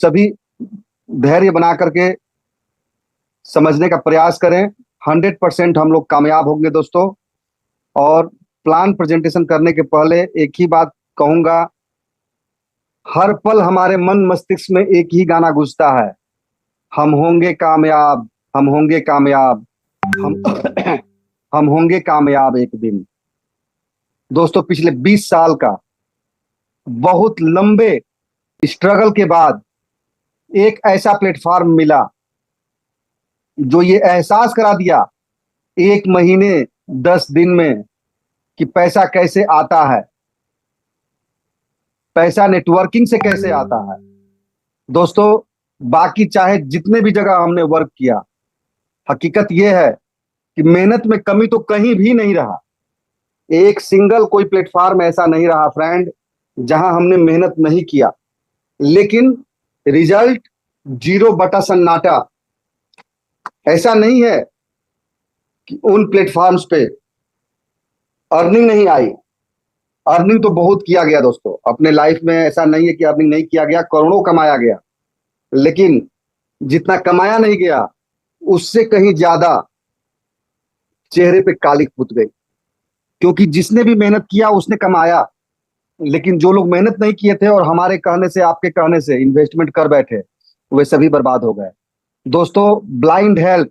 सभी धैर्य बना करके समझने का प्रयास करें। 100% हम लोग कामयाब होंगे दोस्तों। और प्लान प्रेजेंटेशन करने के पहले एक ही बात कहूंगा, हर पल हमारे मन मस्तिष्क में एक ही गाना गूंजता है, हम होंगे कामयाब, हम होंगे कामयाब, हम हम होंगे कामयाब एक दिन। दोस्तों, पिछले 20 साल का बहुत लंबे स्ट्रगल के बाद एक ऐसा प्लेटफॉर्म मिला जो ये एहसास करा दिया 1 महीने 10 दिन में कि पैसा कैसे आता है, पैसा नेटवर्किंग से कैसे आता है। दोस्तों, बाकी चाहे जितने भी जगह हमने वर्क किया, हकीकत यह है कि मेहनत में कमी तो कहीं भी नहीं रहा। एक सिंगल कोई प्लेटफॉर्म ऐसा नहीं रहा फ्रेंड जहां हमने मेहनत नहीं किया, लेकिन रिजल्ट जीरो बटा सन्नाटा। ऐसा नहीं है कि उन प्लेटफॉर्म्स पे अर्निंग नहीं आई, अर्निंग तो बहुत किया गया दोस्तों। अपने लाइफ में ऐसा नहीं है कि अर्निंग नहीं किया गया, करोड़ों कमाया गया, लेकिन जितना कमाया नहीं गया उससे कहीं ज्यादा चेहरे पे कालिख पुत गई। क्योंकि जिसने भी मेहनत किया उसने कमाया, लेकिन जो लोग मेहनत नहीं किए थे और हमारे कहने से, आपके कहने से इन्वेस्टमेंट कर बैठे, वे सभी बर्बाद हो गए। दोस्तों, ब्लाइंड हेल्प,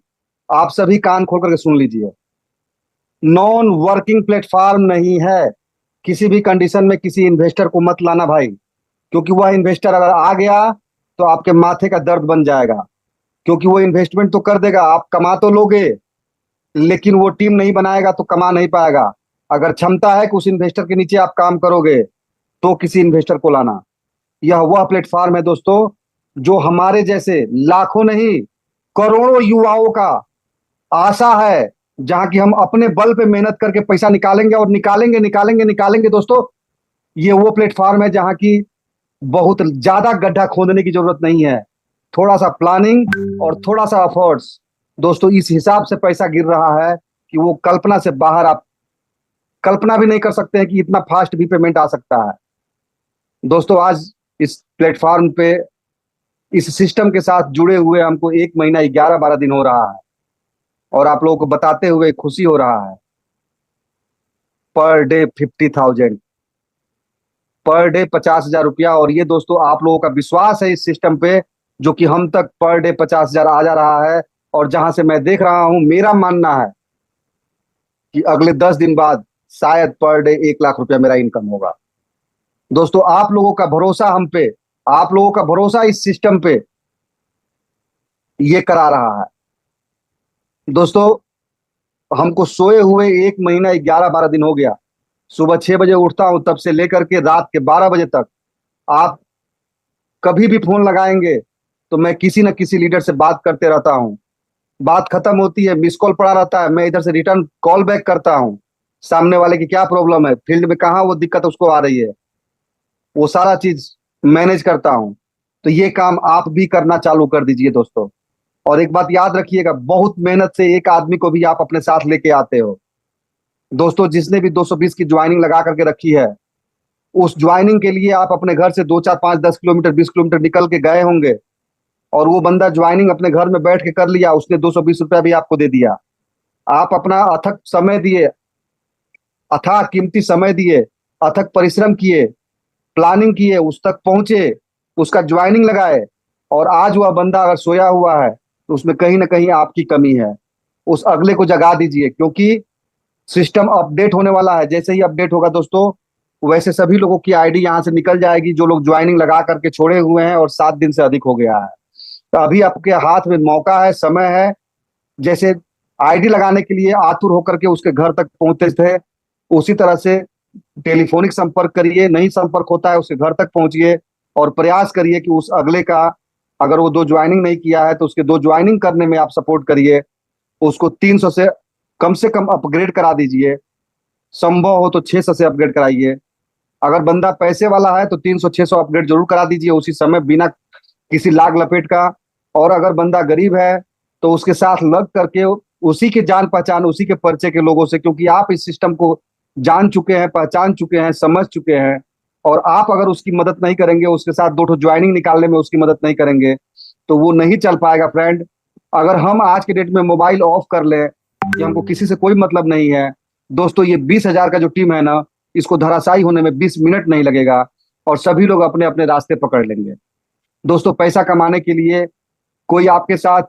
आप सभी कान खोल करके सुन लीजिए, नॉन वर्किंग प्लेटफॉर्म नहीं है। किसी भी कंडीशन में किसी इन्वेस्टर को मत लाना भाई, क्योंकि वह इन्वेस्टर अगर आ गया तो आपके माथे का दर्द बन जाएगा। क्योंकि वो इन्वेस्टमेंट तो कर देगा, आप कमा तो लोगे, लेकिन वो टीम नहीं बनाएगा तो कमा नहीं पाएगा। अगर क्षमता है कि उस इन्वेस्टर के नीचे आप काम करोगे तो किसी इन्वेस्टर को लाना। यह वह प्लेटफॉर्म है दोस्तों जो हमारे जैसे लाखों नहीं करोड़ों युवाओं का आशा है, जहां की हम अपने बल पे मेहनत करके पैसा निकालेंगे और निकालेंगे निकालेंगे निकालेंगे। दोस्तों, ये वो प्लेटफॉर्म है जहां की बहुत ज्यादा गड्ढा खोदने की जरूरत नहीं है, थोड़ा सा प्लानिंग और थोड़ा सा एफर्ट्स। दोस्तों, इस हिसाब से पैसा गिर रहा है कि वो कल्पना से बाहर, आप कल्पना भी नहीं कर सकते हैं कि इतना फास्ट भी पेमेंट आ सकता है। दोस्तों, आज इस प्लेटफॉर्म पे, इस सिस्टम के साथ जुड़े हुए हमको 1 महीना 11-12 दिन हो रहा है, और आप लोगों को बताते हुए खुशी हो रहा है। पर डे 50,000, पर डे 50,000 रुपया। और ये दोस्तों आप लोगों का विश्वास है इस सिस्टम पे, जो कि हम तक पर डे 50,000 आ जा रहा है। और जहां से मैं देख रहा हूं, मेरा मानना है कि अगले 10 दिन बाद शायद पर डे 1 लाख रुपया मेरा इनकम होगा। दोस्तों, आप लोगों का भरोसा हम पे, आप लोगों का भरोसा इस सिस्टम पे ये करा रहा है। दोस्तों, हमको सोए हुए 1 महीना 11-12 दिन हो गया। सुबह 6 बजे उठता हूं, तब से लेकर के रात के 12 बजे तक आप कभी भी फोन लगाएंगे तो मैं किसी न किसी लीडर से बात करते रहता हूं। बात खत्म होती है, मिस कॉल पड़ा रहता है, मैं इधर से रिटर्न कॉल बैक करता हूं। सामने वाले की क्या प्रॉब्लम है, फील्ड में कहाँ वो दिक्कत उसको आ रही है, वो सारा चीज मैनेज करता हूं। तो ये काम आप भी करना चालू कर दीजिए दोस्तों। और एक बात याद रखिएगा, बहुत मेहनत से एक आदमी को भी आप अपने साथ लेके आते हो। दोस्तों, जिसने भी 220 की ज्वाइनिंग लगा करके रखी है, उस ज्वाइनिंग के लिए आप अपने घर से 2, 4, 5, 10 किलोमीटर 20 किलोमीटर निकल के गए होंगे, और वो बंदा ज्वाइनिंग अपने घर में बैठ के कर लिया, उसने 220 रुपया भी आपको दे दिया। आप अपना अथक समय दिए, अथाह कीमती समय दिए, अथक परिश्रम किए, प्लानिंग किए, उस तक पहुंचे, उसका ज्वाइनिंग लगाए, और आज वह बंदा अगर सोया हुआ है तो उसमें कहीं ना कहीं आपकी कमी है। उस अगले को जगा दीजिए, क्योंकि सिस्टम अपडेट होने वाला है। जैसे ही अपडेट होगा दोस्तों, वैसे सभी लोगों की आईडी यहाँ से निकल जाएगी जो लोग ज्वाइनिंग लगा करके छोड़े हुए हैं और 7 दिन से अधिक हो गया है। तो अभी आपके हाथ में मौका है, समय है। जैसे आईडी लगाने के लिए आतुर होकर के उसके घर तक पहुंचते थे, उसी तरह से टेलीफोनिक संपर्क करिए, नहीं संपर्क होता है उसके घर तक पहुंचिए, और प्रयास करिए कि उस अगले का, अगर वो 2 ज्वाइनिंग नहीं किया है तो उसके 2 ज्वाइनिंग करने में आप सपोर्ट करिए। उसको 300 से कम अपग्रेड करा दीजिए, संभव हो तो 600 से अपग्रेड कराइए। अगर बंदा पैसे वाला है तो 300-600 अपग्रेड जरूर करा दीजिए उसी समय, बिना किसी लाग लपेट का। और अगर बंदा गरीब है तो उसके साथ लग करके, उसी के जान पहचान, उसी के परिचय के लोगों से, क्योंकि आप इस सिस्टम को जान चुके हैं, पहचान चुके हैं, समझ चुके हैं, और आप अगर उसकी मदद नहीं करेंगे, उसके साथ दो ठो ज्वाइनिंग निकालने में उसकी मदद नहीं करेंगे, तो वो नहीं चल पाएगा फ्रेंड। अगर हम आज के डेट में मोबाइल ऑफ कर लें कि हमको किसी से कोई मतलब नहीं है, दोस्तों ये 20,000 का जो टीम है ना, इसको धराशायी होने में 20 मिनट नहीं लगेगा और सभी लोग अपने अपने रास्ते पकड़ लेंगे। दोस्तों पैसा कमाने के लिए कोई आपके साथ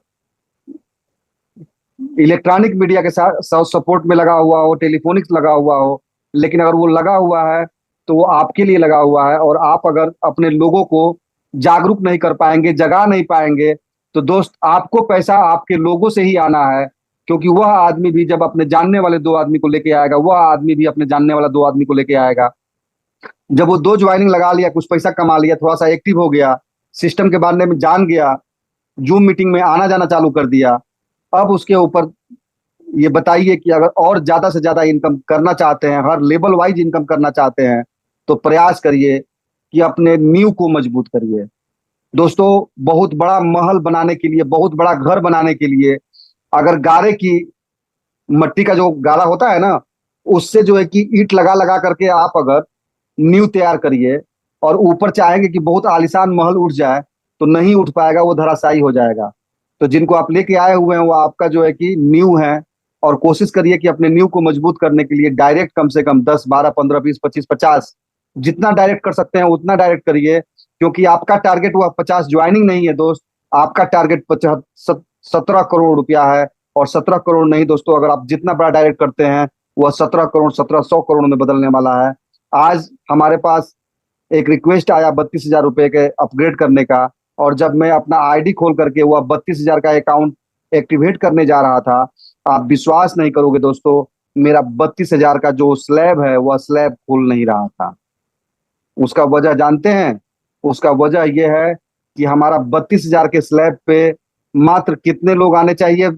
इलेक्ट्रॉनिक मीडिया के साथ सपोर्ट में लगा हुआ हो, टेलीफोनिक्स लगा हुआ हो, लेकिन अगर वो लगा हुआ है तो वो आपके लिए लगा हुआ है, और आप अगर अपने लोगों को जागरूक नहीं कर पाएंगे, जगा नहीं पाएंगे, तो दोस्त आपको पैसा आपके लोगों से ही आना है। क्योंकि वह आदमी भी जब अपने जानने वाले दो आदमी को लेके आएगा, वह आदमी भी अपने जानने वाला दो आदमी को लेके आएगा। जब वो दो ज्वाइनिंग लगा लिया, कुछ पैसा कमा लिया, थोड़ा सा एक्टिव हो गया, सिस्टम के बारे में जान गया, जूम मीटिंग में आना जाना चालू कर दिया, अब उसके ऊपर ये बताइए कि अगर और ज्यादा से ज्यादा इनकम करना चाहते हैं, हर लेवल वाइज इनकम करना चाहते हैं, तो प्रयास करिए कि अपने नींव को मजबूत करिए। दोस्तों बहुत बड़ा महल बनाने के लिए, बहुत बड़ा घर बनाने के लिए, अगर गारे की मट्टी का जो गाला होता है ना, उससे जो है कि ईंट लगा लगा करके आप अगर नींव तैयार करिए और ऊपर चाहेंगे कि बहुत आलीशान महल उठ जाए, तो नहीं उठ पाएगा, वो धराशायी हो जाएगा। तो जिनको आप लेके आए हुए हैं वो आपका जो है कि नींव है, और कोशिश करिए कि अपने नींव को मजबूत करने के लिए डायरेक्ट कम से कम 10 12 15 20 25 50 जितना डायरेक्ट कर सकते हैं उतना डायरेक्ट करिए। क्योंकि आपका टारगेट हुआ 50 ज्वाइनिंग नहीं है दोस्त, आपका टारगेट 17 करोड़ रुपया है। और 17 करोड़ नहीं दोस्तों, अगर आप जितना बड़ा डायरेक्ट करते हैं वह 17 करोड़ 1700 करोड़ में बदलने वाला है। आज हमारे पास एक रिक्वेस्ट आया 32,000 रुपए के अपग्रेड करने का, और जब मैं अपना आईडी खोल करके वह 32,000 का अकाउंट एक्टिवेट करने जा रहा था, आप विश्वास नहीं करोगे दोस्तों, मेरा 32,000 का जो स्लैब है वह स्लैब खुल नहीं रहा था। उसका वजह जानते हैं? उसका वजह यह है कि हमारा 32,000 के स्लैब पे मात्र कितने लोग आने चाहिए,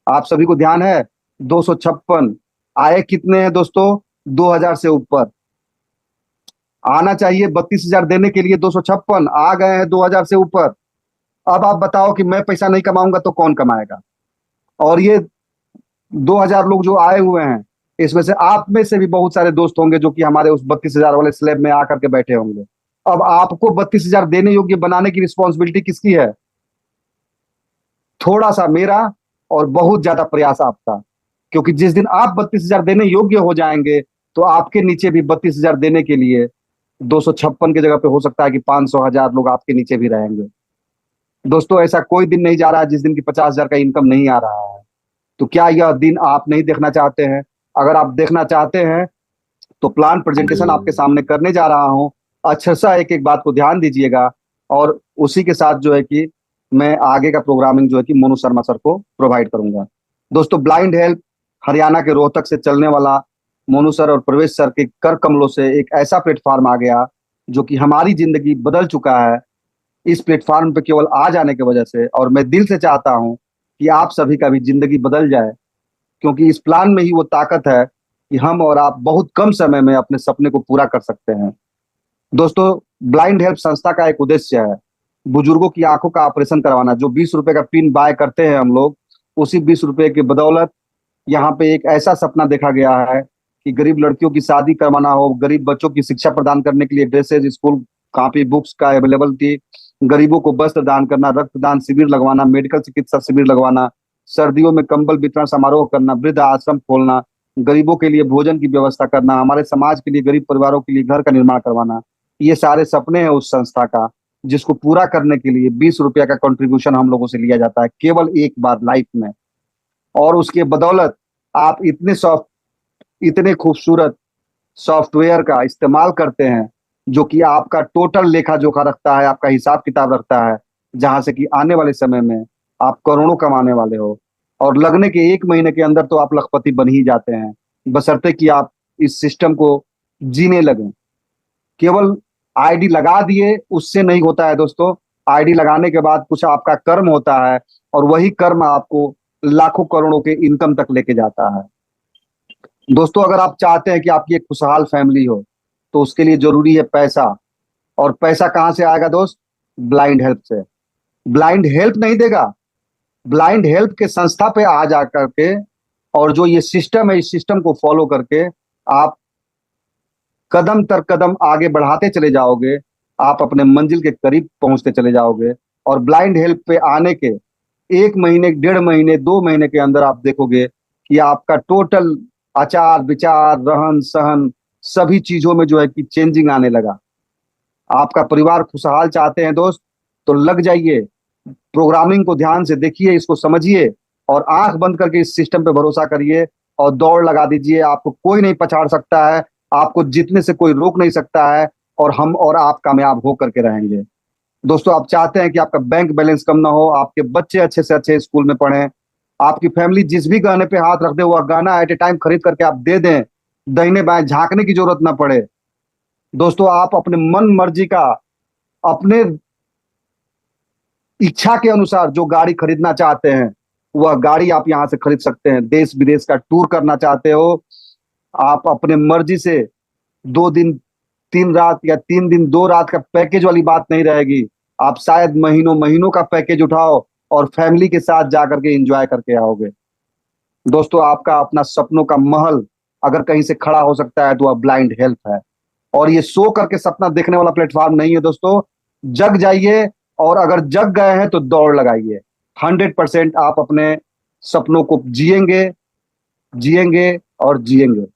आप सभी को ध्यान है? 256। आए कितने हैं दोस्तों? 2,000 से ऊपर आना चाहिए। 32,000 देने के लिए 256 आ गए हैं, 2,000 से ऊपर। अब आप बताओ कि मैं पैसा नहीं कमाऊंगा तो कौन कमाएगा? और ये 2,000 लोग जो आए हुए हैं, इसमें से आप में से भी बहुत सारे दोस्त होंगे जो कि हमारे उस 32,000 वाले स्लैब में आकर के बैठे होंगे। अब आपको 32,000 देने योग्य बनाने की रिस्पॉन्सिबिलिटी किसकी है? थोड़ा सा मेरा और बहुत ज्यादा प्रयास आपका। क्योंकि जिस दिन आप 32,000 देने योग्य हो जाएंगे, तो आपके नीचे भी 32,000 देने के लिए 256 की जगह पे हो सकता है कि 500 1000 लोग आपके नीचे भी रहेंगे। दोस्तों ऐसा कोई दिन नहीं जा रहा है जिस दिन की 50,000 का इनकम नहीं आ रहा है। तो क्या यह दिन आप नहीं देखना चाहते हैं? अगर आप देखना चाहते हैं तो प्लान प्रेजेंटेशन आपके सामने करने जा रहा हूं। अच्छे से एक एक बात को ध्यान दीजिएगा, और उसी के साथ जो है कि मैं आगे का प्रोग्रामिंग जो है कि मोनू शर्मा सर को प्रोवाइड करूंगा। दोस्तों ब्लाइंड हेल्प हरियाणा के रोहतक से चलने वाला मोनू सर और प्रवेश सर के कर कमलों से एक ऐसा प्लेटफॉर्म आ गया जो कि हमारी जिंदगी बदल चुका है। इस प्लेटफॉर्म पे केवल आ जाने की वजह से, और मैं दिल से चाहता हूं कि आप सभी का भी जिंदगी बदल जाए, क्योंकि इस प्लान में ही वो ताकत है कि हम और आप बहुत कम समय में अपने सपने को पूरा कर सकते हैं। दोस्तों ब्लाइंड हेल्प संस्था का एक उद्देश्य है बुजुर्गों की आंखों का ऑपरेशन करवाना। जो 20 रुपए का पिन बाय करते हैं हम लोग, उसी 20 रुपए की बदौलत यहाँ पे एक ऐसा सपना देखा गया है कि गरीब लड़कियों की शादी करवाना हो, गरीब बच्चों की शिक्षा प्रदान करने के लिए ड्रेसेज, स्कूल कॉपी, बुक्स का अवेलेबल थी, गरीबों को वस्त्र दान करना, रक्तदान शिविर लगवाना, मेडिकल चिकित्सा शिविर लगवाना, सर्दियों में कंबल वितरण समारोह करना, वृद्ध आश्रम खोलना, गरीबों के लिए भोजन की व्यवस्था करना, हमारे समाज के लिए गरीब परिवारों के लिए घर का निर्माण करवाना, ये सारे सपने हैं उस संस्था का, जिसको पूरा करने के लिए 20 रुपया का कंट्रीब्यूशन हम लोगों से लिया जाता है केवल एक बार लाइफ में। और उसके बदौलत आप इतने खूबसूरत सॉफ्टवेयर का इस्तेमाल करते हैं जो कि आपका टोटल लेखा जोखा रखता है, आपका हिसाब किताब रखता है, जहां से कि आने वाले समय में आप करोड़ों कमाने वाले हो। और लगने के 1 महीने के अंदर तो आप लखपति बन ही जाते हैं, बशर्ते कि आप इस सिस्टम को जीने लगें। केवल आईडी लगा दिए उससे नहीं होता है दोस्तों। आईडी लगाने के बाद कुछ आपका कर्म होता है, और वही कर्म आपको लाखों करोड़ों के इनकम तक लेके जाता है। दोस्तों अगर आप चाहते हैं कि आपकी एक खुशहाल फैमिली हो, तो उसके लिए जरूरी है पैसा। और पैसा कहां से आएगा दोस्त? ब्लाइंड हेल्प से। ब्लाइंड हेल्प नहीं देगा, ब्लाइंड हेल्प के संस्था पे आ जा करके, और जो ये सिस्टम है इस सिस्टम को फॉलो करके आप कदम तर कदम आगे बढ़ाते चले जाओगे, आप अपने मंजिल के करीब पहुंचते चले जाओगे। और ब्लाइंड हेल्प पे आने के 1 महीने, 1.5 महीने, 2 महीने के अंदर आप देखोगे कि आपका टोटल आचार विचार, रहन सहन, सभी चीजों में जो है कि चेंजिंग आने लगा। आपका परिवार खुशहाल चाहते हैं दोस्त, तो लग जाइए, प्रोग्रामिंग को ध्यान से देखिए, इसको समझिए और आंख बंद करके इस सिस्टम पे भरोसा करिए और दौड़ लगा दीजिए। आपको कोई नहीं पछाड़ सकता है, आपको जीतने से कोई रोक नहीं सकता है, और हम और आप कामयाब हो करके रहेंगे। दोस्तों, आप चाहते हैं कि आपका बैंक बैलेंस कम ना हो, आपके बच्चे अच्छे से अच्छे स्कूल में पढ़ें, आपकी फैमिली जिस भी गहने पे हाथ रख दे वह गहना एट ए टाइम खरीद करके आप दे दें, दाहिने बाएं झांकने की जरूरत ना पड़े। दोस्तों, आप अपने मन मर्जी का, अपने इच्छा के अनुसार जो गाड़ी खरीदना चाहते हैं वह गाड़ी आप यहां से खरीद सकते हैं। देश विदेश का टूर करना चाहते हो, आप अपने मर्जी से 2 दिन 3 रात या 3 दिन 2 रात का पैकेज वाली बात नहीं रहेगी। आप शायद महीनों महीनों का पैकेज उठाओ और फैमिली के साथ जाकर के एंजॉय करके आओगे। दोस्तों, आपका अपना सपनों का महल अगर कहीं से खड़ा हो सकता है तो वह ब्लाइंड हेल्प है। और ये सो करके सपना देखने वाला प्लेटफॉर्म नहीं है दोस्तों। जग जाइए, और अगर जग गए हैं तो दौड़ लगाइए। 100% आप अपने सपनों को जिएंगे, जिएंगे और जिएंगे।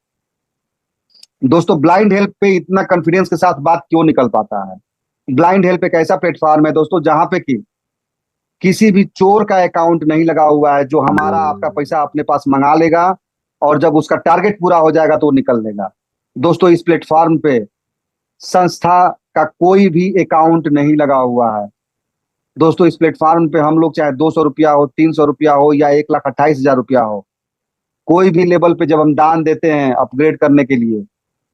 दोस्तों, ब्लाइंड हेल्प पे इतना कॉन्फिडेंस के साथ बात क्यों निकल पाता है? ब्लाइंड हेल्प एक ऐसा प्लेटफॉर्म है दोस्तों जहां पे कि किसी भी चोर का अकाउंट नहीं लगा हुआ है, जो हमारा आपका पैसा अपने पास मंगा लेगा और जब उसका टारगेट पूरा हो जाएगा तो वो निकल लेगा। दोस्तों, इस प्लेटफॉर्म पे संस्था का कोई भी अकाउंट नहीं लगा हुआ है। दोस्तों, इस प्लेटफॉर्म पे हम लोग चाहे 200 रुपया हो, 300 रुपया हो या 1,28,000 रुपया हो, कोई भी लेवल पे जब हम दान देते हैं अपग्रेड करने के लिए,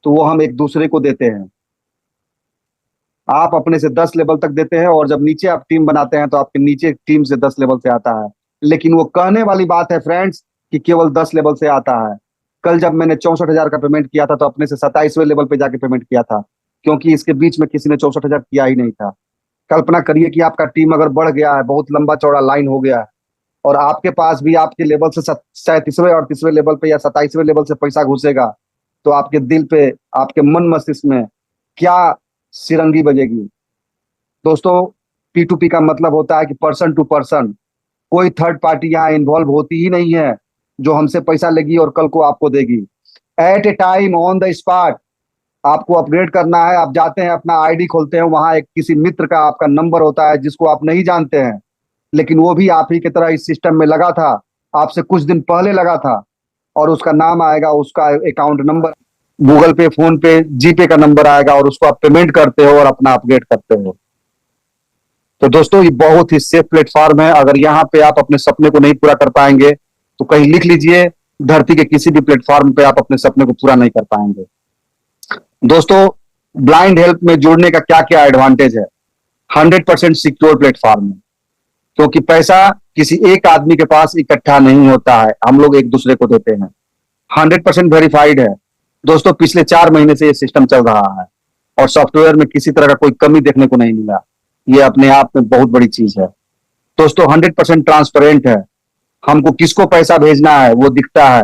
तो वो हम एक दूसरे को देते हैं। आप अपने से 10 लेवल तक देते हैं और जब नीचे आप टीम बनाते हैं तो आपके नीचे टीम से 10 लेवल से आता है। लेकिन वो कहने वाली बात है फ्रेंड्स कि केवल 10 लेवल से आता है। कल जब मैंने 64,000 का पेमेंट किया था तो अपने से 27वें लेवल पे जाके पेमेंट किया था, क्योंकि इसके बीच में किसी ने 64,000 किया ही नहीं था। कल्पना करिए कि आपका टीम अगर बढ़ गया है, बहुत लंबा चौड़ा लाइन हो गया है, और आपके पास भी आपके लेवल से 37वें और 30वें लेवल पे या 27वें लेवल से पैसा घुसेगा, तो आपके दिल पे, आपके मन मस्तिष्क में क्या सिरंगी बजेगी। दोस्तों, P2P का मतलब होता है कि पर्सन टू पर्सन, कोई थर्ड पार्टी यहाँ इन्वॉल्व होती ही नहीं है जो हमसे पैसा लेगी और कल को आपको देगी। At a time, on the spot आपको अपग्रेड करना है, आप जाते हैं, अपना आईडी खोलते हैं, वहां एक किसी मित्र का आपका नंबर होता है जिसको आप नहीं जानते हैं, लेकिन वो भी आप ही की तरह इस सिस्टम में लगा था, आपसे कुछ दिन पहले लगा था, और उसका नाम आएगा, उसका अकाउंट नंबर, गूगल पे, फोन पे, जीपे का नंबर आएगा और उसको आप पेमेंट करते हो और अपना अपग्रेड करते हो। तो दोस्तों, ये बहुत ही सेफ प्लेटफॉर्म है। अगर यहाँ पे आप अपने सपने को नहीं पूरा कर पाएंगे तो कहीं लिख लीजिए, धरती के किसी भी प्लेटफॉर्म पे आप अपने सपने को पूरा नहीं कर पाएंगे। दोस्तों, ब्लाइंड हेल्प में जुड़ने का क्या क्या एडवांटेज है? 100% सिक्योर प्लेटफॉर्म है, क्योंकि पैसा किसी एक आदमी के पास इकट्ठा नहीं होता है, हम लोग एक दूसरे को देते हैं। 100% वेरीफाइड है दोस्तों। पिछले 4 महीने से ये सिस्टम चल रहा है और सॉफ्टवेयर में किसी तरह का कोई कमी देखने को नहीं मिला। ये अपने आप में बहुत बड़ी चीज है दोस्तों। 100% ट्रांसपेरेंट है, हमको किसको पैसा भेजना है वो दिखता है,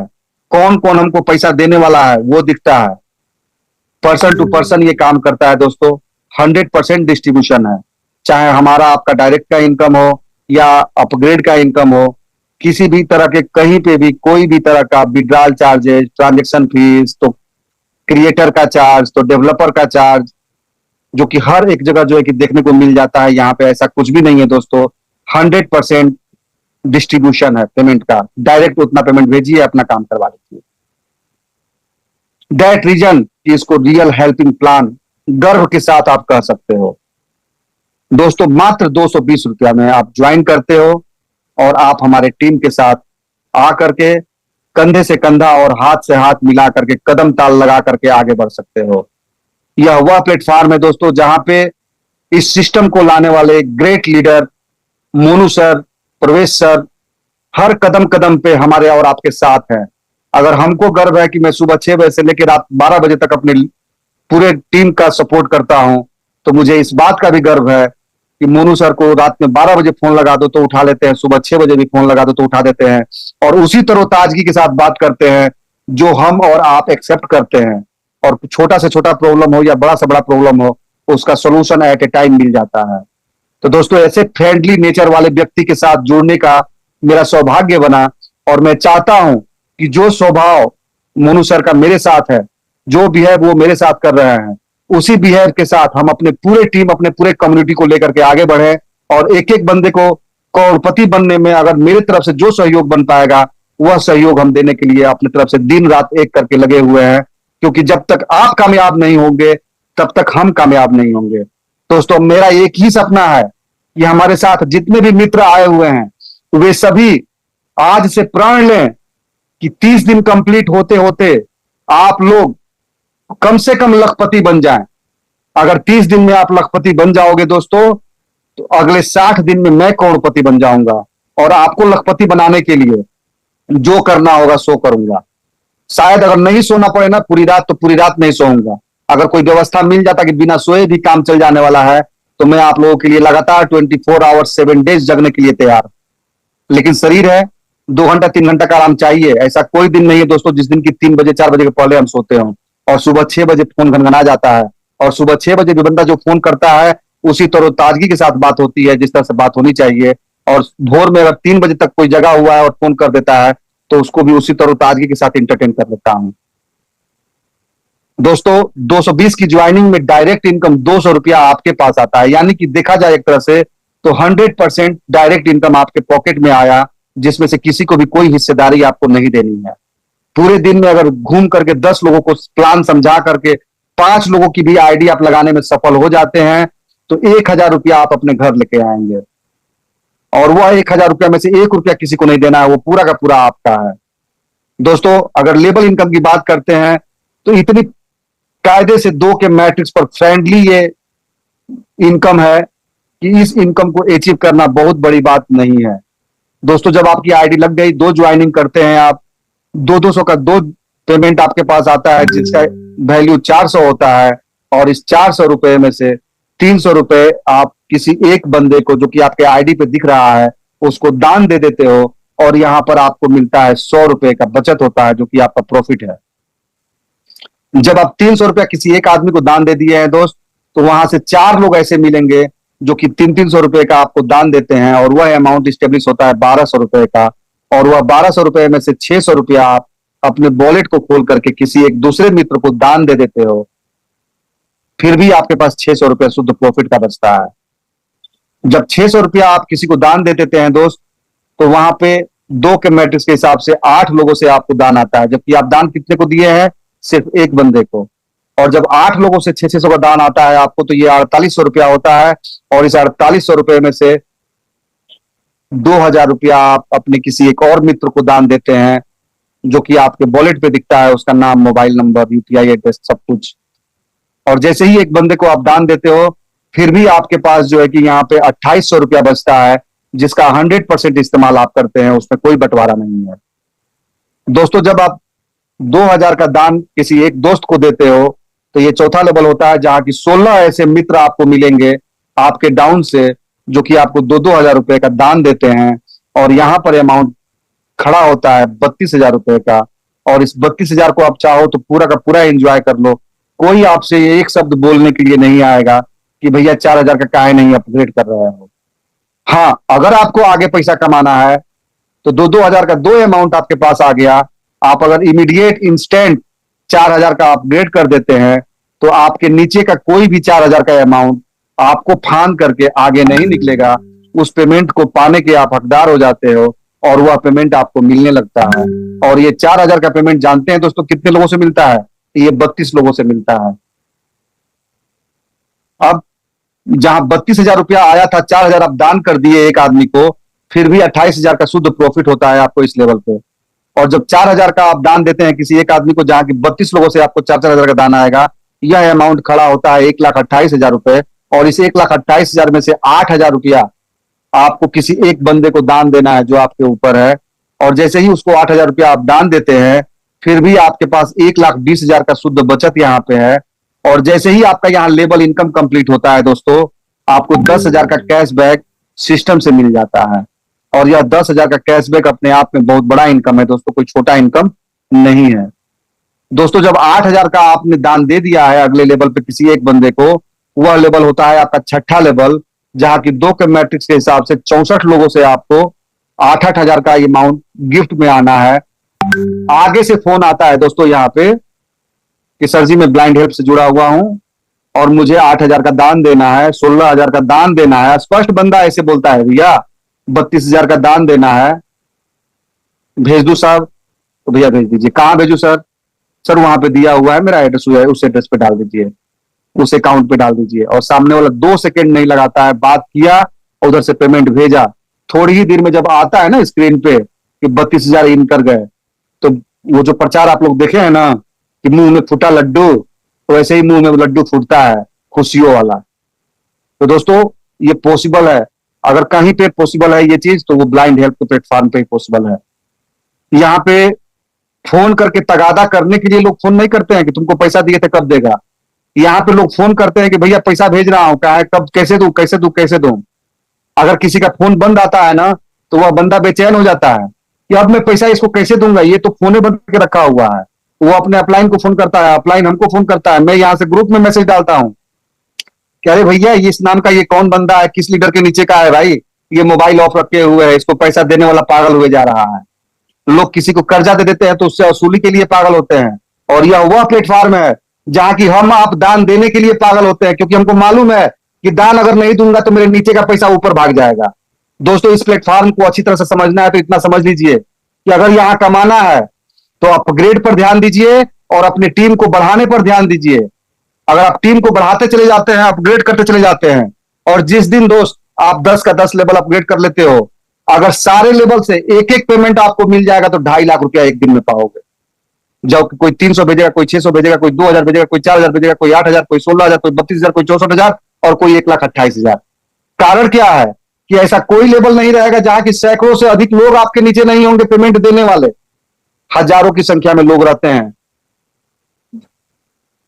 कौन कौन हमको पैसा देने वाला है वो दिखता है। पर्सन टू पर्सन ये काम करता है दोस्तों। 100% डिस्ट्रीब्यूशन है, चाहे हमारा आपका डायरेक्ट का इनकम हो या अपग्रेड का इनकम हो, किसी भी तरह के कहीं पे भी कोई भी तरह का विड्रॉल चार्जेस, ट्रांजेक्शन फीस, तो क्रिएटर का चार्ज, तो डेवलपर का चार्ज, जो कि हर एक जगह जो है कि देखने को मिल जाता है, यहाँ पे ऐसा कुछ भी नहीं है दोस्तों। 100% डिस्ट्रीब्यूशन है पेमेंट का, डायरेक्ट उतना पेमेंट भेजिए, अपना काम करवा लीजिए। दैट रीजन कि इसको रियल हेल्पिंग प्लान गर्व के साथ आप कह सकते हो। दोस्तों, मात्र 220 रुपया में आप ज्वाइन करते हो और आप हमारे टीम के साथ आकर के कंधे से कंधा और हाथ से हाथ मिला करके, कदम ताल लगा करके आगे बढ़ सकते हो। यह वह प्लेटफॉर्म है दोस्तों जहां पे इस सिस्टम को लाने वाले ग्रेट लीडर मोनू सर, प्रवेश सर, हर कदम कदम पे हमारे और आपके साथ हैं। अगर हमको गर्व है कि मैं सुबह 6 बजे से लेकर रात 12 बजे तक अपने पूरे टीम का सपोर्ट करता हूं, तो मुझे इस बात का भी गर्व है कि मोनू सर को रात में 12 बजे फोन लगा दो तो उठा लेते हैं, सुबह 6 बजे भी फोन लगा दो तो उठा देते हैं, और उसी तरोताजगी के साथ बात करते हैं जो हम और आप एक्सेप्ट करते हैं। और छोटा से छोटा प्रॉब्लम हो या बड़ा से बड़ा प्रॉब्लम हो, उसका सोल्यूशन एट ए टाइम मिल जाता है। तो दोस्तों, ऐसे फ्रेंडली नेचर वाले व्यक्ति के साथ जुड़ने का मेरा सौभाग्य बना, और मैं चाहता हूं कि जो स्वभाव मोनू सर का मेरे साथ है, जो बिहेव वो मेरे साथ कर रहे हैं, उसी बिहेव के साथ हम अपने पूरे टीम, अपने पूरे कम्युनिटी को लेकर के आगे बढ़े, और एक एक बंदे को करोड़पति बनने में अगर मेरी तरफ से जो सहयोग बन पाएगा, वह सहयोग हम देने के लिए अपनी तरफ से दिन रात एक करके लगे हुए हैं। क्योंकि जब तक आप कामयाब नहीं होंगे, तब तक हम कामयाब नहीं होंगे। दोस्तों, मेरा एक ही सपना है कि हमारे साथ जितने भी मित्र आए हुए हैं, वे सभी आज से प्रण लें कि 30 दिन कंप्लीट होते होते आप लोग कम से कम लखपति बन जाएं। अगर 30 दिन में आप लखपति बन जाओगे दोस्तों, तो अगले 60 दिन में मैं करोड़पति बन जाऊंगा, और आपको लखपति बनाने के लिए जो करना होगा सो करूंगा। शायद अगर नहीं सोना पड़े ना पूरी रात, तो पूरी रात नहीं सोऊंगा। अगर कोई व्यवस्था मिल जाता कि बिना सोए भी काम चल जाने वाला है, तो मैं आप लोगों के लिए लगातार 24 आवर्स 7 डेज जगने के लिए तैयार। लेकिन शरीर है, 2 घंटा 3 घंटा का आराम चाहिए। ऐसा कोई दिन नहीं है दोस्तों जिस दिन की 3 बजे 4 बजे के पहले हम सोते हों, और सुबह 6 बजे फोन घनघना जाता है, और सुबह 6 बजे भी बंदा जो फोन करता है उसी तरोताजगी के साथ बात होती है जिस तरह से बात होनी चाहिए। और भोर में अगर 3 बजे तक कोई जगा हुआ है और फोन कर देता है, तो उसको भी उसी तरोताजगी के साथ इंटरटेन कर लेता हूं। दोस्तों, 220 की ज्वाइनिंग में डायरेक्ट इनकम 200 रुपया आपके पास आता है, यानी कि देखा जाए एक तरह से तो 100% डायरेक्ट इनकम आपके पॉकेट में आया, जिसमें से किसी को भी कोई हिस्सेदारी आपको नहीं देनी है। पूरे दिन में अगर घूम करके 10 लोगों को प्लान समझा करके 5 लोगों की भी आईडी आप लगाने में सफल हो जाते हैं, तो 1000 रुपया आप अपने घर लेके आएंगे, और वह 1000 रुपया में से 1 रुपया किसी को नहीं देना है, वो पूरा का पूरा आपका है। दोस्तों, अगर लेबल इनकम की बात करते हैं, तो इतनी कायदे से 2 के मैट्रिक्स पर फ्रेंडली ये इनकम है कि इस इनकम को अचीव करना बहुत बड़ी बात नहीं है। दोस्तों, जब आपकी आईडी लग गई, 2 ज्वाइनिंग करते हैं आप, 200 का 2 पेमेंट आपके पास आता है, जिसका वैल्यू 400 होता है, और इस 400 रुपए में से 300 रुपए आप किसी एक बंदे को, जो कि आपके आईडी पे दिख रहा है, उसको दान दे देते हो, और यहां पर आपको मिलता है 100 रुपए का बचत होता है, जो कि आपका प्रॉफिट है। जब आप 300 रुपया किसी एक आदमी को दान दे दिए हैं दोस्त, तो वहां से 4 लोग ऐसे मिलेंगे जो कि 300 रुपए का आपको दान देते हैं, और वह अमाउंट स्टेब्लिश होता है 1200 रुपए का। और वह 1200 रुपए में से 600 रुपया आप अपने वॉलेट को खोल करके किसी एक दूसरे मित्र को दान दे देते हो, फिर भी आपके पास 600 रुपया शुद्ध प्रॉफिट का बचता है। जब 600 रुपया आप किसी को दान दे देते हैं दोस्त, तो वहां पे 2 के मैट्रिक्स के हिसाब से 8 लोगों से आपको दान आता है, जबकि आप दान कितने को दिए हैं? सिर्फ एक बंदे को। और जब 8 लोगों से 600 का दान आता है आपको, तो ये 4800 रुपया होता है, और इस 4800 रुपये में से 2000 रुपया आप अपने किसी एक और मित्र को दान देते हैं, जो कि आपके वॉलेट पे दिखता है, उसका नाम, मोबाइल नंबर, यूपीआई एड्रेस, सब कुछ। और जैसे ही एक बंदे को आप दान देते हो, फिर भी आपके पास जो है कि यहाँ पे 2800 रुपया बचता है, जिसका 100% इस्तेमाल आप करते हैं, उसमें कोई बंटवारा नहीं है। दोस्तों, जब आप 2000 का दान किसी एक दोस्त को देते हो, तो ये चौथा लेवल होता है, जहां की 16 ऐसे मित्र आपको मिलेंगे आपके डाउन से, जो कि आपको 2-2000 रुपए का दान देते हैं, और यहां पर अमाउंट खड़ा होता है 32,000 रुपए का। और इस 32,000 को आप चाहो तो पूरा का पूरा एंजॉय कर लो। कोई आपसे एक शब्द बोलने के लिए नहीं आएगा कि भैया 4000 का काहे नहीं अपग्रेड कर रहे हो। हाँ, अगर आपको आगे पैसा कमाना है, तो 2-2000 का 2 अमाउंट आपके पास आ गया, आप अगर इमीडिएट इंस्टेंट 4000 का अपग्रेड कर देते हैं, तो आपके नीचे का कोई भी 4000 का अमाउंट आपको फान करके आगे नहीं निकलेगा। उस पेमेंट को पाने के आप हकदार हो जाते हो, और वह पेमेंट आपको मिलने लगता है। और ये 4000 का पेमेंट जानते हैं दोस्तों कितने लोगों से मिलता है? ये 32 लोगों से मिलता है। अब जहां 32,000 रुपया आया था, 4000 आप दान कर दिए एक आदमी को, फिर भी 28,000 का शुद्ध प्रॉफिट होता है आपको इस लेवल पे। और जब 4000 का आप दान देते हैं किसी एक आदमी को, जहां की 32 लोगों से आपको 4-4 हजार का दान आएगा, यह अमाउंट खड़ा होता है 1,28,000 रुपए। और इस 1,28,000 में से 8,000 रुपया आपको किसी एक बंदे को दान देना है, जो आपके ऊपर है। और जैसे ही उसको 8,000 रुपया आप दान देते हैं, फिर भी आपके पास 1,20,000 का शुद्ध बचत यहाँ पे है। और जैसे ही आपका यहाँ लेवल इनकम कंप्लीट होता है दोस्तों, आपको 10,000 का कैशबैक सिस्टम से मिल जाता है। और यह 10,000 का कैशबैक अपने आप में बहुत बड़ा इनकम है दोस्तों, कोई छोटा इनकम नहीं है। दोस्तों जब 8,000 का आपने दान दे दिया है अगले लेवल पे किसी एक बंदे को, वह लेवल होता है आपका छठा लेवल, जहां की 2 के मैट्रिक्स के हिसाब से 64 लोगों से आपको 8,000 का अमाउंट गिफ्ट में आना है। आगे से फोन आता है दोस्तों यहाँ पे कि सर जी मैं ब्लाइंड हेल्प से जुड़ा हुआ हूं और मुझे 8,000 का दान देना है, 16,000 का दान देना है। स्पष्ट बंदा ऐसे बोलता है, भैया 32,000 का दान देना है, भेज दू साहब? तो भैया भेज दीजिए। कहां भेजू सर? सर वहां पे दिया हुआ है मेरा एड्रेस, उस एड्रेस पे डाल दीजिए, उस अकाउंट पे डाल दीजिए। और सामने वाला 2 सेकंड नहीं लगाता है, बात किया, उधर से पेमेंट भेजा। थोड़ी ही देर में जब आता है ना स्क्रीन पे कि 32,000 इन कर गए, तो वो जो प्रचार आप लोग देखे हैं ना कि मुंह में फूटा लड्डू, तो वैसे ही मुंह में लड्डू फूटता है खुशियों वाला। तो दोस्तों ये पॉसिबल है, अगर कहीं पे पॉसिबल है ये चीज तो वो ब्लाइंड हेल्प के प्लेटफॉर्म पे ही पॉसिबल है। यहाँ पे फोन करके तगादा करने के लिए लोग फोन नहीं करते हैं कि तुमको पैसा दिए थे कब देगा। यहाँ पे लोग फोन करते हैं कि भैया पैसा भेज रहा हूं, क्या है, कब, कैसे दूं कैसे दूं कैसे दूं। अगर किसी का फोन बंद आता है ना तो वह बंदा बेचैन हो जाता है कि अब मैं पैसा इसको कैसे दूंगा, ये तो फोने बंद करके रखा हुआ है। वो अपने अपलाइन को फोन करता है, अपलाइन हमको फोन करता है, मैं यहाँ से ग्रुप में मैसेज डालता हूँ कि अरे भैया इस नाम का ये कौन बंदा है, किस लीडर के नीचे का है भाई, ये मोबाइल ऑफ रखे हुए है, इसको पैसा देने वाला पागल हुए जा रहा है। लोग किसी को कर्जा दे देते हैं तो उससे वसूली के लिए पागल होते हैं। और यह वह प्लेटफॉर्म है जहां की हम आप दान देने के लिए पागल होते हैं, क्योंकि हमको मालूम है कि दान अगर नहीं दूंगा तो मेरे नीचे का पैसा ऊपर भाग जाएगा। दोस्तों इस प्लेटफॉर्म को अच्छी तरह से समझना है तो इतना समझ लीजिए कि अगर यहां कमाना है तो अपग्रेड पर ध्यान दीजिए और अपनी टीम को बढ़ाने पर ध्यान दीजिए। अगर आप टीम को बढ़ाते चले जाते हैं, अपग्रेड करते चले जाते हैं, और जिस दिन दोस्त आप 10 का 10 लेवल अपग्रेड कर लेते हो, अगर सारे लेवल से एक एक पेमेंट आपको मिल जाएगा तो 2.5 लाख रुपया एक दिन में पाओगे। जब कोई 300 भेजेगा, कोई 600 भेजेगा, कोई 2,000 भेजेगा, कोई 4,000 भेजेगा, कोई 8,000, कोई 16,000, कोई 32,000, कोई 64,000 और कोई 1,28,000। कारण क्या है कि ऐसा कोई लेवल नहीं रहेगा जहां की सैकड़ों से अधिक लोग आपके नीचे नहीं होंगे पेमेंट देने वाले। हजारों की संख्या में लोग रहते हैं।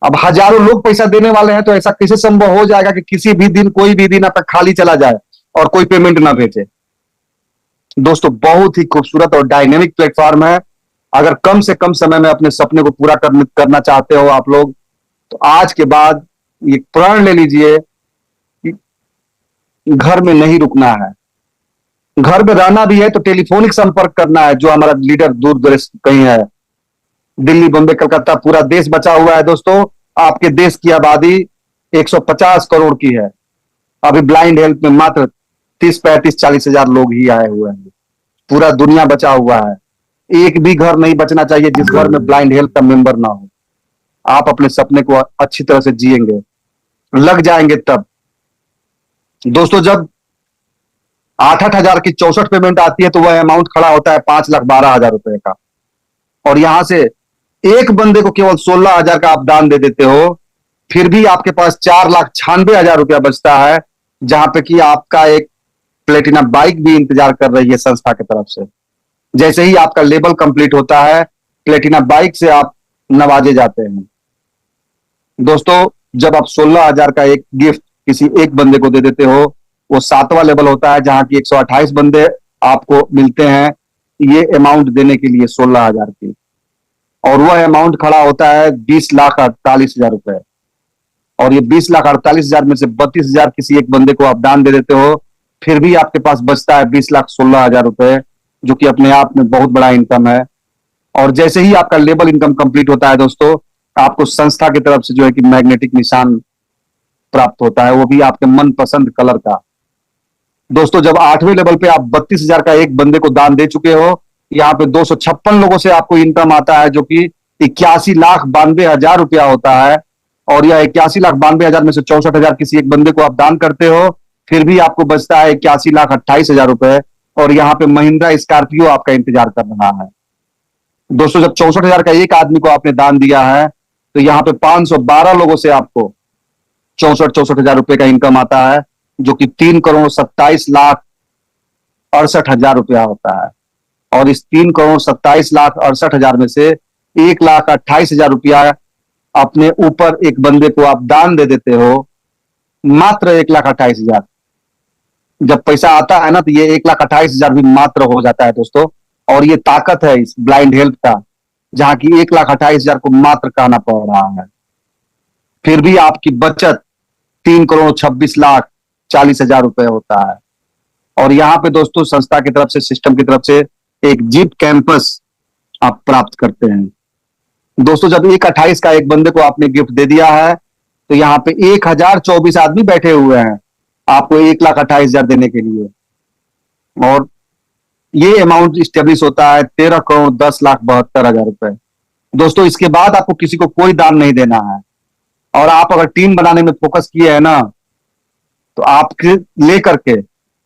अब हजारों लोग पैसा देने वाले हैं तो ऐसा कैसे संभव हो जाएगा कि किसी भी दिन, कोई भी दिन आपका खाली चला जाए और कोई पेमेंट ना भेजे। दोस्तों बहुत ही खूबसूरत और डायनेमिक प्लेटफॉर्म है। अगर कम से कम समय में अपने सपने को पूरा करना चाहते हो आप लोग, तो आज के बाद ये प्रण ले लीजिए कि घर में नहीं रुकना है। घर में रहना भी है तो टेलीफोनिक संपर्क करना है, जो हमारा लीडर दूर दराज कहीं है, दिल्ली, बॉम्बे, कलकत्ता, पूरा देश बचा हुआ है। दोस्तों आपके देश की आबादी 150 करोड़ की है, अभी ब्लाइंड हेल्थ में मात्र 30, 35, 40,000 लोग ही आए हुए हैं। पूरा दुनिया बचा हुआ है। एक भी घर नहीं बचना चाहिए जिस घर में ब्लाइंड हेल्थ का मेंबर ना हो। आप अपने सपने को अच्छी तरह से जिएंगे, लग जाएंगे तब। दोस्तों जब 8,000 की 64 पेमेंट आती है तो वह अमाउंट खड़ा होता है 5,12,000 रुपए का। और यहां से एक बंदे को केवल 16,000 का आप दान दे देते हो, फिर भी आपके पास 4,96,000 रुपया बचता है, जहां पे कि आपका एक प्लेटिना बाइक भी इंतजार कर रही है संस्था की तरफ से। जैसे ही आपका लेवल कंप्लीट होता है, प्लेटिना बाइक से आप नवाजे जाते हैं। दोस्तों जब आप 16,000 का एक गिफ्ट किसी एक बंदे को दे देते हो, वो 7वां लेवल होता है जहां की 128 बंदे आपको मिलते हैं ये अमाउंट देने के लिए 16,000 की। और वह अमाउंट खड़ा होता है 20,48,000 रुपए। और ये 20,48,000 में से 32,000 किसी एक बंदे को आप दान दे देते हो, फिर भी आपके पास बचता है 20,16,000 रुपए, जो कि अपने आप में बहुत बड़ा इनकम है। और जैसे ही आपका लेवल इनकम कंप्लीट होता है दोस्तों, आपको संस्था की तरफ से जो है कि मैग्नेटिक निशान प्राप्त होता है, वो भी आपके मनपसंद कलर का। दोस्तों जब 8वें लेवल पे आप 32,000 का एक बंदे को दान दे चुके हो, यहाँ पे 256 लोगों से आपको इनकम आता है, जो कि 81,92,000 रुपया होता है। और यह 81,92,000 में से 64,000 किसी एक बंदे को आप दान करते हो, फिर भी आपको बचता है 81,28,000 रुपए। और यहाँ पे महिंद्रा स्कॉर्पियो आपका इंतजार कर रहा है। दोस्तों जब 64,000 का एक आदमी को आपने दान दिया है, तो यहाँ पे 512 लोगों से आपको 64,000 रुपए का इनकम आता है, जो कि 3,27,68,000 रुपया होता है। और इस 3,27,68,000 में से 1,28,000 रुपया अपने ऊपर एक बंदे को आप दान दे देते हो, मात्र 1,28,000। जब पैसा आता है ना तो ये 1,28,000 भी मात्र हो जाता है दोस्तों। और ये ताकत है इस ब्लाइंड हेल्थ का जहां की 1,28,000 को मात्र कहना पड़ रहा है। फिर भी आपकी बचत 3,26,40,000 रुपए होता है। और यहाँ पे दोस्तों संस्था की तरफ से, सिस्टम की तरफ से एक जीप कैंपस आप प्राप्त करते हैं। दोस्तों जब 1,28 का एक बंदे को आपने गिफ्ट दे दिया है, तो यहाँ पे 1,024 आदमी बैठे हुए हैं आपको 1,28,000 देने के लिए। और ये अमाउंट स्टेब्लिश होता है 13,10,72,000 रुपए। दोस्तों इसके बाद आपको किसी को कोई दान नहीं देना है। और आप अगर टीम बनाने में फोकस किए हैं ना, तो आप लेकर के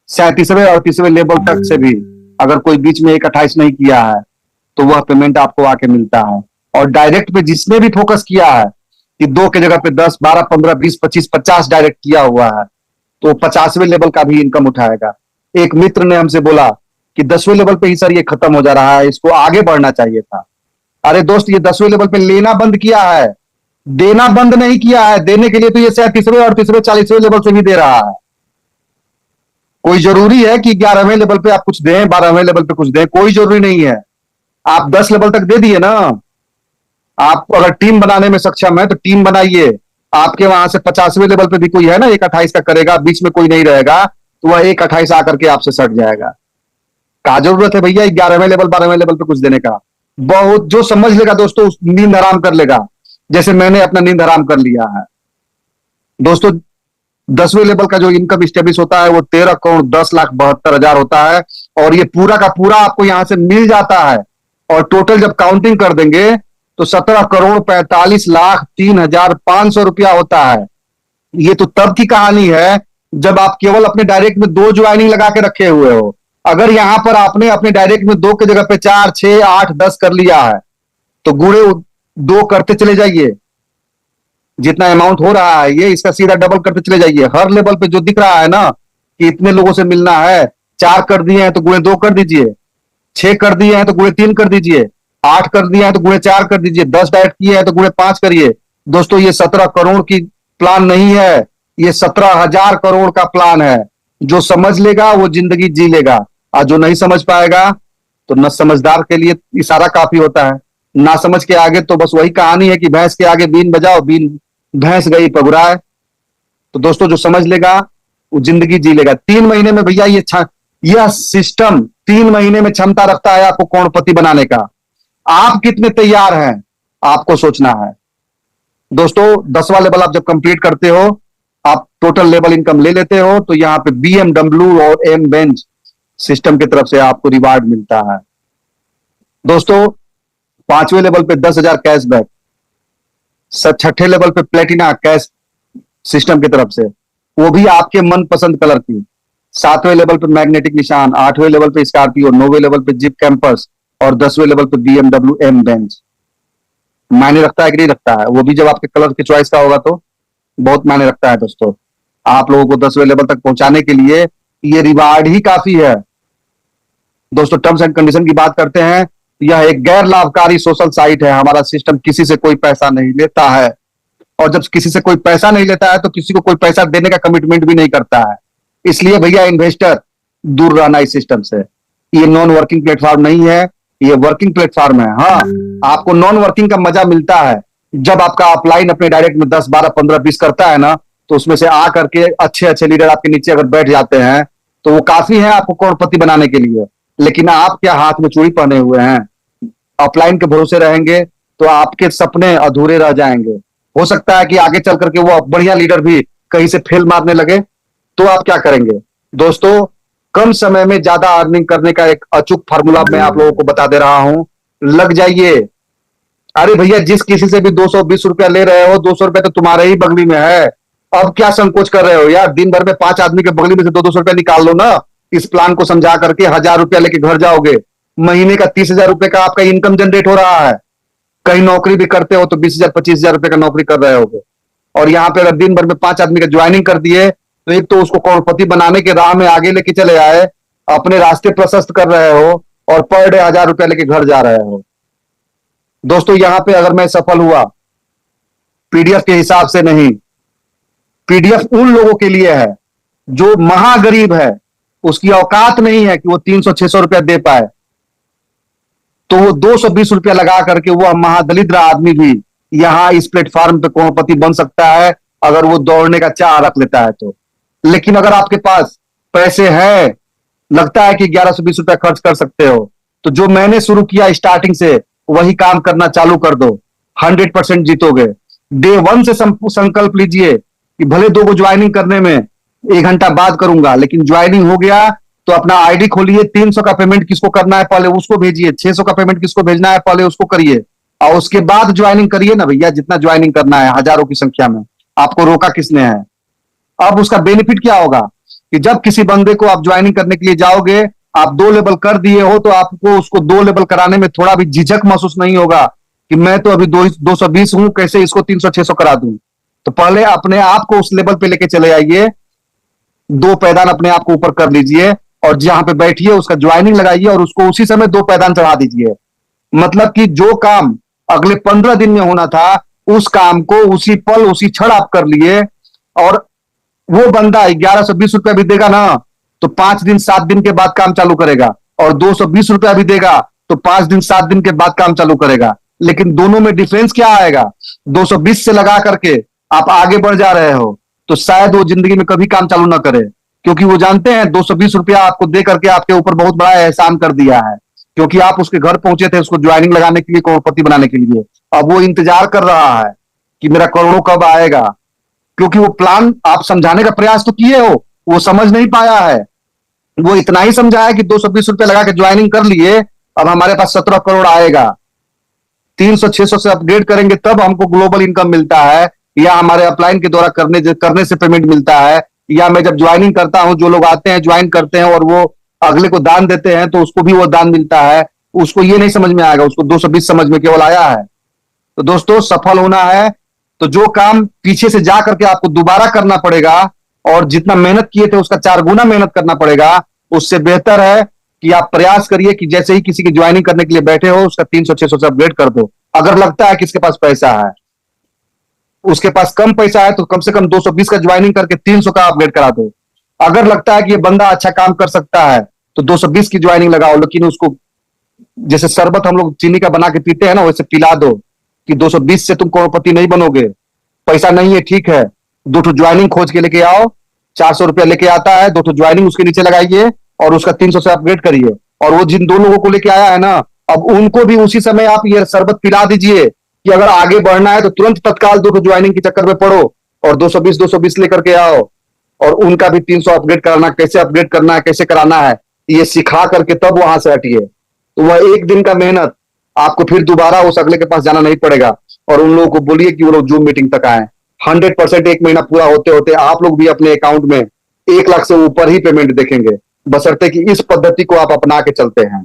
37वें 38वें लेवल तक से भी अगर कोई बीच में 1,28 नहीं किया है, तो वह पेमेंट आपको आके मिलता है। और डायरेक्ट पे जिसने भी फोकस किया है कि 2 के जगह पे 10, 12, 15, 20, 25, 50 डायरेक्ट किया हुआ है, तो 50वें लेवल का भी इनकम उठाएगा। एक मित्र ने हमसे बोला कि 10वें लेवल पे ही सर ये खत्म हो जा रहा है, इसको आगे बढ़ना चाहिए था। अरे दोस्त, ये 10वें लेवल पे लेना बंद किया है, देना बंद नहीं किया है। देने के लिए तो ये 37वें 38वें 40वें लेवल से भी दे रहा है। कोई जरूरी है कि 11वें लेवल पे आप कुछ दें, 12वें लेवल पे कुछ दें? कोई जरूरी नहीं है। आप 10 लेवल तक दे दिए ना। आप अगर टीम बनाने में सक्षम है तो टीम बनाइए। आपके वहां से 50वें लेवल पे भी कोई है ना 1,28 का करेगा, बीच में कोई नहीं रहेगा, तो वह 1,28 आकर के आपसे सट जाएगा। क्या जरूरत है भैया 11वें लेवल 12वें लेवल पे कुछ देने का? बहुत जो समझ लेगा दोस्तों उस नींद हराम कर लेगा, जैसे मैंने अपना नींद हराम कर लिया है। दोस्तों 10वें लेवल का जो इनकम स्टेब्लिश होता है वो 13,10,72,000 होता है। और ये पूरा का पूरा आपको यहां से मिल जाता है। और टोटल जब काउंटिंग कर देंगे तो 17,45,03,500 रुपया होता है। ये तो तब की कहानी है जब आप केवल अपने डायरेक्ट में 2 ज्वाइनिंग लगा के रखे हुए हो। अगर यहां पर आपने अपने डायरेक्ट में 2 की जगह पे 4, 6, 8, 10 कर लिया है, तो गुणे 2 करते चले जाइए। जितना अमाउंट हो रहा है ये इसका सीधा डबल करते चले जाइए। हर लेवल पे जो दिख रहा है ना कि इतने लोगों से मिलना है, 4 कर दिए हैं तो गुणे 2 कर दीजिए, 6 कर दिए हैं तो गुणे 3 कर दीजिए, 8 कर दिए हैं तो गुणे 4 कर दीजिए, 10 डायरेक्ट किए हैं तो गुणे 5 करिए। दोस्तों ये 17 करोड़ की प्लान नहीं है, ये 17,000 करोड़ का प्लान है। जो समझ लेगा वो जिंदगी जी लेगा, और जो नहीं समझ पाएगा तो न समझदार के लिए इशारा काफी होता है। ना समझ के आगे तो बस वही कहानी है कि भैंस के आगे बीन बजाओ, बीन भैंस गई पगुराए। तो दोस्तों जो समझ लेगा वो जिंदगी जी लेगा। 3 महीने में भैया यह सिस्टम 3 महीने में क्षमता रखता है आपको करोड़पति बनाने का। आप कितने तैयार हैं आपको सोचना है। दोस्तों 10वां लेवल आप जब कंप्लीट करते हो, आप टोटल लेवल इनकम ले लेते हो, तो यहां पे BMW और M बेंच सिस्टम की तरफ से आपको रिवार्ड मिलता है। दोस्तों 5वें लेवल पे 10,000 कैशबैक, 6ठे लेवल पे प्लेटिना कैश सिस्टम की तरफ से, वो भी आपके मनपसंद कलर की। 7वें लेवल पे मैग्नेटिक निशान, 8वें लेवल पे स्कॉर्पियो, 9वें लेवल पे जीप कैंपस और 10वें लेवल पे BMW M बेंच। मायने रखता है कि नहीं रखता है? वो भी जब आपके कलर की चॉइस का होगा तो बहुत मायने रखता है। दोस्तों आप लोगों को 10वें लेवल तक पहुंचाने के लिए ये रिवार्ड ही काफी है। दोस्तों टर्म्स एंड कंडीशन की बात करते हैं, यह एक गैर लाभकारी सोशल साइट है। हमारा सिस्टम किसी से कोई पैसा नहीं लेता है, और जब किसी से कोई पैसा नहीं लेता है तो किसी को कोई पैसा देने का कमिटमेंट भी नहीं करता है। इसलिए भैया इन्वेस्टर दूर रहना इस सिस्टम से। ये नॉन वर्किंग प्लेटफॉर्म नहीं है, ये वर्किंग प्लेटफॉर्म है। हाँ, आपको नॉन वर्किंग का मजा मिलता है जब आपका अपलाइन अपने डायरेक्ट में 10, 12, 15, 20 करता है ना, तो उसमें से आ करके अच्छे अच्छे लीडर आपके नीचे अगर बैठ जाते हैं तो वो काफी है आपको करोड़पति बनाने के लिए। लेकिन आप क्या हाथ में चूड़ी पहने हुए हैं? अपलाइन के भरोसे रहेंगे तो आपके सपने अधूरे रह जाएंगे। हो सकता है कि आगे चल करके वो बढ़िया लीडर भी कहीं से फेल मारने लगे, तो आप क्या करेंगे? दोस्तों कम समय में ज्यादा अर्निंग करने का एक अचूक फार्मूला मैं आप लोगों को बता दे रहा हूं, लग जाइए। अरे भैया जिस किसी से भी 220 रुपया ले रहे हो, 200 रुपया तो तुम्हारे ही बगली में है। अब क्या संकोच कर रहे हो यार? दिन भर में 5 आदमी के बगली में से 200 रुपया निकाल लो ना। इस प्लान को समझा करके 1,000 रुपया लेके घर जाओगे, महीने का 30,000 रुपए का आपका इनकम जनरेट हो रहा है। कहीं नौकरी भी करते हो तो 20,000 25,000 रुपए का नौकरी कर रहे होगे। और यहाँ पे अगर दिन भर में 5 आदमी का ज्वाइनिंग कर दिए तो एक तो उसको करोड़पति बनाने के राह में आगे लेके चले आए, अपने रास्ते प्रशस्त कर रहे हो, और पर डे 1,000 रुपया लेके घर जा रहे हो। दोस्तों यहाँ पे अगर मैं सफल हुआ, पीडीएफ के हिसाब से नहीं, पीडीएफ उन लोगों के लिए है जो महागरीब है, उसकी औकात नहीं है कि वो 300-600 रुपया दे पाए। तो वो 220 रुपया लगा करके वो महादलिद्र आदमी भी यहाँ इस प्लेटफॉर्म पे करोड़पति बन सकता है, अगर वो दौड़ने का चाह रख लेता है तो। लेकिन अगर आपके पास पैसे हैं, लगता है कि 1120 रुपया खर्च कर सकते हो, तो जो मैंने शुरू किया स्टार्टिंग से वही काम करना चालू कर दो, 100% जीतोगे। डे वन से संकल्प लीजिए कि भले 2 को ज्वाइनिंग करने में 1 घंटा बाद करूंगा, लेकिन ज्वाइनिंग हो गया तो अपना आईडी खोलिए, 300 का पेमेंट किसको करना है पहले उसको भेजिए, 600 का पेमेंट किसको भेजना है पहले उसको करिए, और उसके बाद ज्वाइनिंग करिए ना भैया, जितना ज्वाइनिंग करना है हजारों की संख्या में। आपको रोका किसने है? अब उसका बेनिफिट क्या होगा कि जब किसी बंदे को आप ज्वाइनिंग करने के लिए जाओगे, आप 2 लेवल कर दिए हो, तो आपको उसको 2 लेवल कराने में थोड़ा भी झिझक महसूस नहीं होगा कि मैं तो अभी 220 हूं, कैसे इसको 300 600 करा दूं। तो पहले अपने आप को उस लेवल पे लेके चले आइए, 2 पैदान अपने आप को ऊपर कर लीजिए, और जहां पे बैठिए उसका ज्वाइनिंग लगाइए और उसको उसी समय 2 पैदान चढ़ा दीजिए। मतलब कि जो काम अगले 15 दिन में होना था, उस काम को उसी पल उसी क्षण आप कर लिए। और वो बंदा 1120 रुपया भी देगा ना, तो 5 दिन 7 दिन के बाद काम चालू करेगा, और 220 रुपया भी देगा तो 5 दिन 7 दिन के बाद काम चालू करेगा। लेकिन दोनों में डिफरेंस क्या आएगा? 220 से लगा करके आप आगे बढ़ जा रहे हो, तो शायद वो जिंदगी में कभी काम चालू ना करे, क्योंकि वो जानते हैं 220 रुपया आपको दे करके आपके ऊपर बहुत बड़ा एहसान कर दिया है, क्योंकि आप उसके घर पहुंचे थे उसको ज्वाइनिंग लगाने के लिए, करोड़पति बनाने के लिए। अब वो इंतजार कर रहा है कि मेरा करोड़ों कब आएगा, क्योंकि वो प्लान आप समझाने का प्रयास तो किए हो, वो समझ नहीं पाया है। वो इतना ही समझा है कि 220 रुपया लगा के ज्वाइनिंग कर लिए, अब हमारे पास 17 करोड़ आएगा, 300 600 से अपग्रेड करेंगे तब हमको ग्लोबल इनकम मिलता है, या हमारे अपलाइन के द्वारा करने से पेमेंट मिलता है, या मैं जब ज्वाइनिंग करता हूं, जो लोग आते हैं ज्वाइन करते हैं और वो अगले को दान देते हैं तो उसको भी वो दान मिलता है। उसको ये नहीं समझ में आएगा, उसको 220 समझ में केवल आया है। तो दोस्तों, सफल होना है तो जो काम पीछे से जा करके आपको दोबारा करना पड़ेगा, और जितना मेहनत किए थे उसका 4 गुना मेहनत करना पड़ेगा, उससे बेहतर है कि आप प्रयास करिए कि जैसे ही किसी की ज्वाइनिंग करने के लिए बैठे हो, उसका 300 600 से अपग्रेड कर दो। अगर लगता है कि इसके पास पैसा है, उसके पास कम पैसा है, तो कम से कम 220 का ज्वाइनिंग करके 300 का अपग्रेड करा दो। अगर लगता है कि ये बंदा अच्छा काम कर सकता है, तो 220 की ज्वाइनिंग लगाओ, लेकिन उसको जैसे शरबत हम लोग चीनी का बना के पीते हैं ना, वैसे पिला दो कि 220 से तुम करोड़पति नहीं बनोगे। पैसा नहीं है, ठीक है, 2 ज्वाइनिंग खोज के लेके आओ, 400 रुपया लेके आता है, 2 ज्वाइनिंग उसके नीचे लगाइए और उसका 300 से अपग्रेड करिए। और वो जिन 2 लोगों को लेके आया है ना, अब उनको भी उसी समय आप ये शरबत पिला दीजिए कि अगर आगे बढ़ना है तो तुरंत तत्काल 2 ज्वाइनिंग के चक्कर में पड़ो और 220 लेकर के आओ, और उनका भी 300 अपग्रेड कराना, कैसे अपग्रेड करना है, कैसे कराना है, ये सिखा करके तब वहां से हटिए। तो वह 1 दिन का मेहनत, आपको फिर दोबारा उस अगले के पास जाना नहीं पड़ेगा। और उन लोगों को बोलिए कि वो लोग जूम मीटिंग तक आए। 100% 1 महीना पूरा होते होते आप लोग भी अपने अकाउंट में 1 लाख से ऊपर ही पेमेंट देखेंगे, बशर्ते कि इस पद्धति को आप अपना के चलते हैं।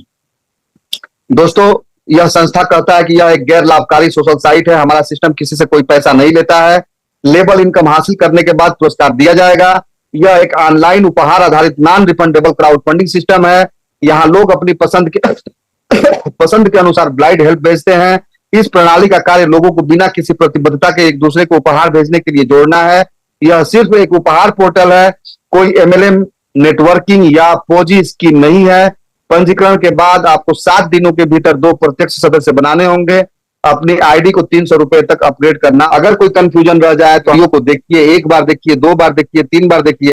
दोस्तों, यह संस्था कहता है कि यह एक गैर लाभकारी सोशल साइट है, हमारा सिस्टम किसी से कोई पैसा नहीं लेता है, लेबल इनकम हासिल करने के बाद पुरस्कार दिया जाएगा। यह एक ऑनलाइन उपहार आधारित non refundable crowd funding system है। यहाँ लोग अपनी पसंद के अनुसार ब्लाइंड हेल्प भेजते हैं। इस प्रणाली का कार्य लोगों को बिना किसी प्रतिबद्धता के एक दूसरे को उपहार भेजने के लिए जोड़ना है। यह सिर्फ एक उपहार पोर्टल है, कोई MLM नेटवर्किंग या पोजी स्कीम नहीं है। पंजीकरण के बाद आपको 7 दिनों के भीतर 2 प्रत्यक्ष सदस्य बनाने होंगे। अपनी आईडी को 300 रुपए तक अपग्रेड करना। अगर कोई कंफ्यूजन रह जाए तो वीडियो को देखिए, 1 बार देखिए, 2 बार देखिए, 3 बार देखिए।